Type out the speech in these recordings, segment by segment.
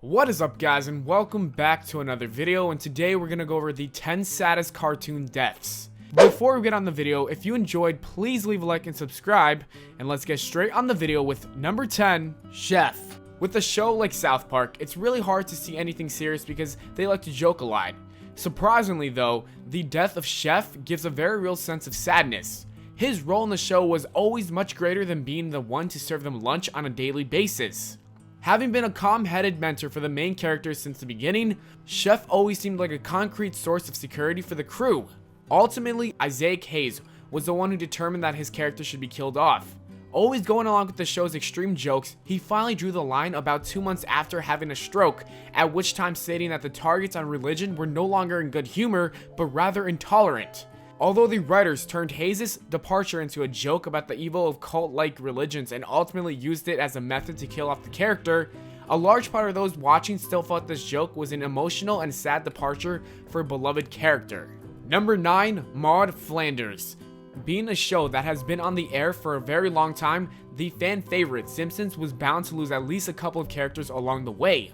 What is up, guys, and welcome back to another video, and today we're gonna go over the 10 saddest cartoon deaths. Before we get on the video, if you enjoyed, please leave a like and subscribe, and let's get straight on the video with number 10, Chef. With a show like South Park, it's really hard to see anything serious because they like to joke a lot. Surprisingly though, the death of Chef gives a very real sense of sadness. His role in the show was always much greater than being the one to serve them lunch on a daily basis. Having been a calm-headed mentor for the main characters since the beginning, Chef always seemed like a concrete source of security for the crew. Ultimately, Isaiah Hayes was the one who determined that his character should be killed off. Always going along with the show's extreme jokes, he finally drew the line about 2 months after having a stroke, at which time stating that the targets on religion were no longer in good humor, but rather intolerant. Although the writers turned Hayes' departure into a joke about the evil of cult-like religions and ultimately used it as a method to kill off the character, a large part of those watching still thought this joke was an emotional and sad departure for a beloved character. Number 9, Maude Flanders. Being a show that has been on the air for a very long time, the fan favorite Simpsons was bound to lose at least a couple of characters along the way.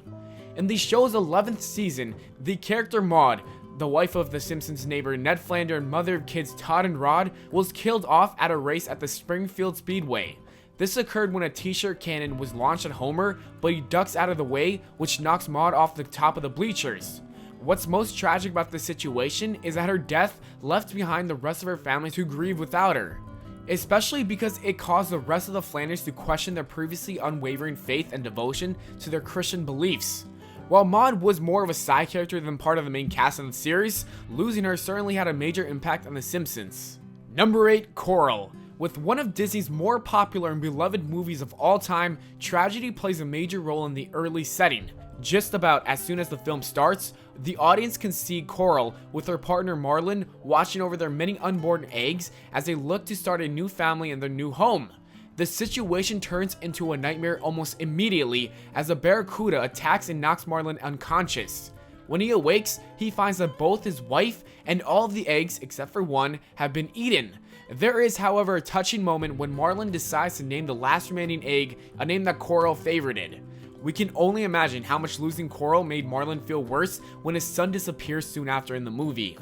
In the show's 11th season, the character Maude, the wife of the Simpsons neighbor Ned Flanders and mother of kids Todd and Rod, was killed off at a race at the Springfield Speedway. This occurred when a t-shirt cannon was launched at Homer, but he ducks out of the way, which knocks Maude off the top of the bleachers. What's most tragic about this situation is that her death left behind the rest of her family to grieve without her, especially because it caused the rest of the Flanders to question their previously unwavering faith and devotion to their Christian beliefs. While Maude was more of a side character than part of the main cast of the series, losing her certainly had a major impact on The Simpsons. Number 8, Coral. With one of Disney's more popular and beloved movies of all time, tragedy plays a major role in the early setting. Just about as soon as the film starts, the audience can see Coral with her partner Marlin watching over their many unborn eggs as they look to start a new family in their new home. The situation turns into a nightmare almost immediately as a barracuda attacks and knocks Marlin unconscious. When he awakes, he finds that both his wife and all of the eggs, except for one, have been eaten. There is, however, a touching moment when Marlin decides to name the last remaining egg a name that Coral favorited. We can only imagine how much losing Coral made Marlin feel worse when his son disappears soon after in the movie.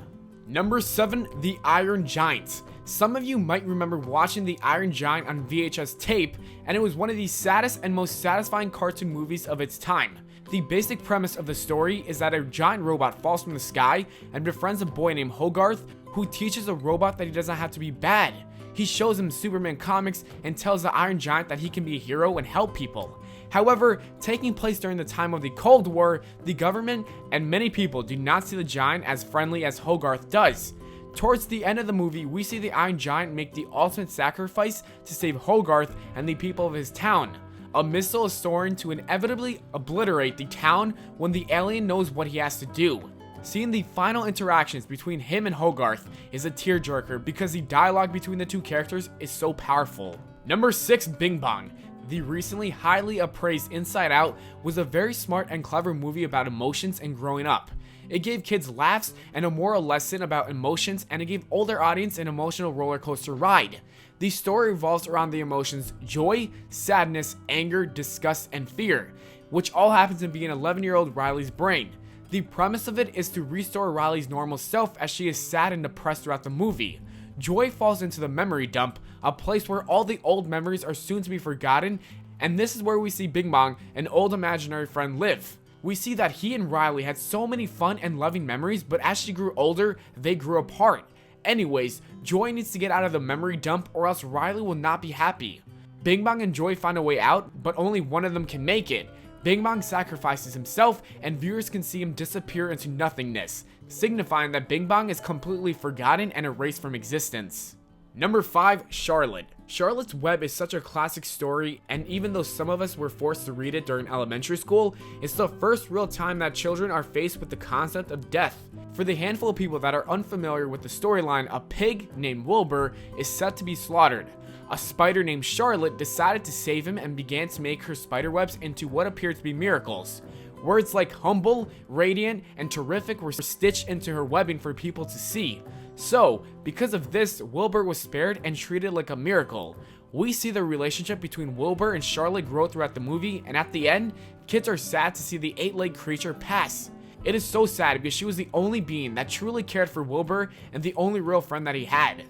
Number 7, The Iron Giant. Some of you might remember watching The Iron Giant on VHS tape, and it was one of the saddest and most satisfying cartoon movies of its time. The basic premise of the story is that a giant robot falls from the sky and befriends a boy named Hogarth, who teaches the robot that he doesn't have to be bad. He shows him Superman comics and tells the Iron Giant that he can be a hero and help people. However, taking place during the time of the Cold War, the government and many people do not see the giant as friendly as Hogarth does. Towards the end of the movie, we see the Iron Giant make the ultimate sacrifice to save Hogarth and the people of his town. A missile is soaring to inevitably obliterate the town when the alien knows what he has to do. Seeing the final interactions between him and Hogarth is a tearjerker because the dialogue between the two characters is so powerful. Number 6, Bing Bong. The recently highly appraised Inside Out was a very smart and clever movie about emotions and growing up. It gave kids laughs and a moral lesson about emotions, and it gave older audience an emotional roller coaster ride. The story revolves around the emotions joy, sadness, anger, disgust, and fear, which all happens to be in 11-year-old Riley's brain. The premise of it is to restore Riley's normal self as she is sad and depressed throughout the movie. Joy falls into the memory dump, a place where all the old memories are soon to be forgotten, and this is where we see Bing Bong, an old imaginary friend, live. We see that he and Riley had so many fun and loving memories, but as she grew older, they grew apart. Anyways, Joy needs to get out of the memory dump or else Riley will not be happy. Bing Bong and Joy find a way out, but only one of them can make it. Bing Bong sacrifices himself, and viewers can see him disappear into nothingness, signifying that Bing Bong is completely forgotten and erased from existence. Number 5, Charlotte. Charlotte's Web is such a classic story, and even though some of us were forced to read it during elementary school, it's the first real time that children are faced with the concept of death. For the handful of people that are unfamiliar with the storyline, a pig named Wilbur is set to be slaughtered. A spider named Charlotte decided to save him and began to make her spider webs into what appeared to be miracles. Words like humble, radiant, and terrific were stitched into her webbing for people to see. So, because of this, Wilbur was spared and treated like a miracle. We see the relationship between Wilbur and Charlotte grow throughout the movie, and at the end, Kids are sad to see the 8-legged creature pass. It is so sad because she was the only being that truly cared for Wilbur and the only real friend that he had.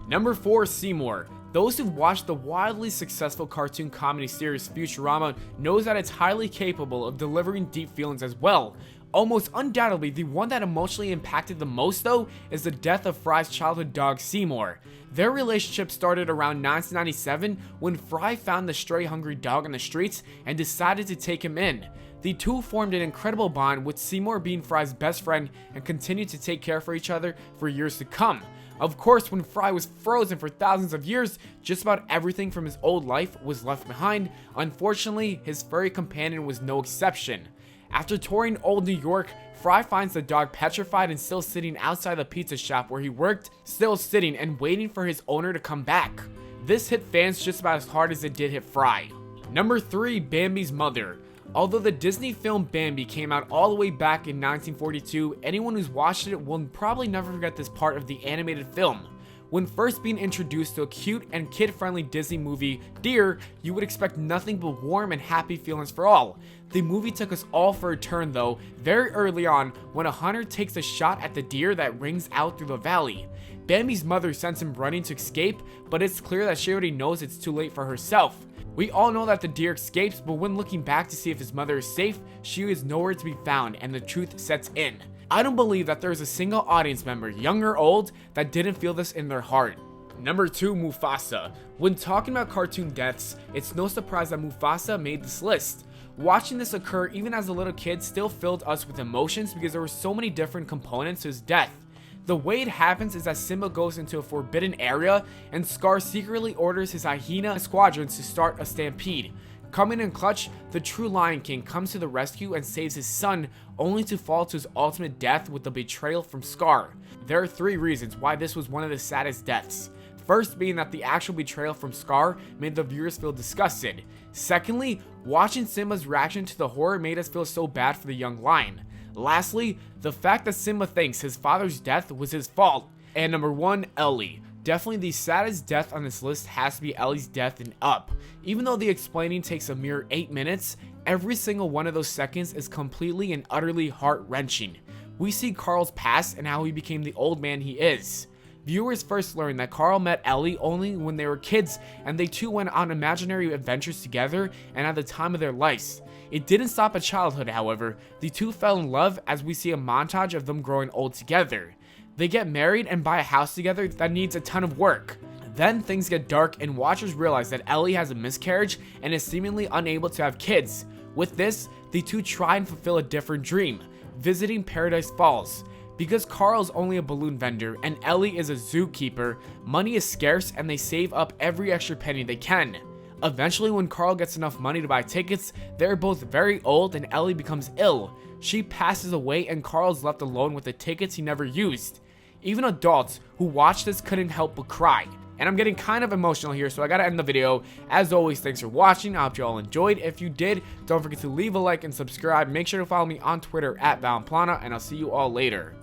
Number 4, Seymour. Those who've watched the wildly successful cartoon comedy series Futurama knows that it's highly capable of delivering deep feelings as well. Almost undoubtedly, the one that emotionally impacted the most though is the death of Fry's childhood dog Seymour. Their relationship started around 1997 when Fry found the stray hungry dog on the streets and decided to take him in. The two formed an incredible bond, with Seymour being Fry's best friend and continued to take care for each other for years to come. Of course, when Fry was frozen for thousands of years, just about everything from his old life was left behind. Unfortunately, his furry companion was no exception. After touring old New York, Fry finds the dog petrified and still sitting outside the pizza shop where he worked, still sitting and waiting for his owner to come back. This hit fans just about as hard as it did hit Fry. Number 3, Bambi's Mother. Although the Disney film Bambi came out all the way back in 1942, anyone who's watched it will probably never forget this part of the animated film. When first being introduced to a cute and kid-friendly Disney movie, Deer, you would expect nothing but warm and happy feelings for all. The movie took us all for a turn though, very early on, when a hunter takes a shot at the deer that rings out through the valley. Bambi's mother sends him running to escape, but it's clear that she already knows it's too late for herself. We all know that the deer escapes, but when looking back to see if his mother is safe, she is nowhere to be found and the truth sets in. I don't believe that there is a single audience member, young or old, that didn't feel this in their heart. Number 2, Mufasa. When talking about cartoon deaths, it's no surprise that Mufasa made this list. Watching this occur even as a little kid still filled us with emotions because there were so many different components to his death. The way it happens is that Simba goes into a forbidden area and Scar secretly orders his hyena squadrons to start a stampede. Coming in clutch, the true Lion King comes to the rescue and saves his son, only to fall to his ultimate death with the betrayal from Scar. There are 3 reasons why this was one of the saddest deaths. First being that the actual betrayal from Scar made the viewers feel disgusted. Secondly, watching Simba's reaction to the horror made us feel so bad for the young lion. Lastly, the fact that Simba thinks his father's death was his fault. And number 1, Ellie. Definitely the saddest death on this list has to be Ellie's death in Up. Even though the explaining takes a mere 8 minutes, every single one of those seconds is completely and utterly heart-wrenching. We see Carl's past and how he became the old man he is. Viewers first learn that Carl met Ellie only when they were kids, and they two went on imaginary adventures together and at the time of their lives. It didn't stop at childhood, however. The two fell in love as we see a montage of them growing old together. They get married and buy a house together that needs a ton of work. Then things get dark and watchers realize that Ellie has a miscarriage and is seemingly unable to have kids. With this, the two try and fulfill a different dream, visiting Paradise Falls. Because Carl's only a balloon vendor and Ellie is a zookeeper, money is scarce and they save up every extra penny they can. Eventually, when Carl gets enough money to buy tickets, they're both very old and Ellie becomes ill. She passes away and Carl's left alone with the tickets he never used. Even adults who watch this couldn't help but cry. And I'm getting kind of emotional here, so I gotta end the video. As always, thanks for watching. I hope you all enjoyed. If you did, don't forget to leave a like and subscribe. Make sure to follow me on Twitter at Valplana, and I'll see you all later.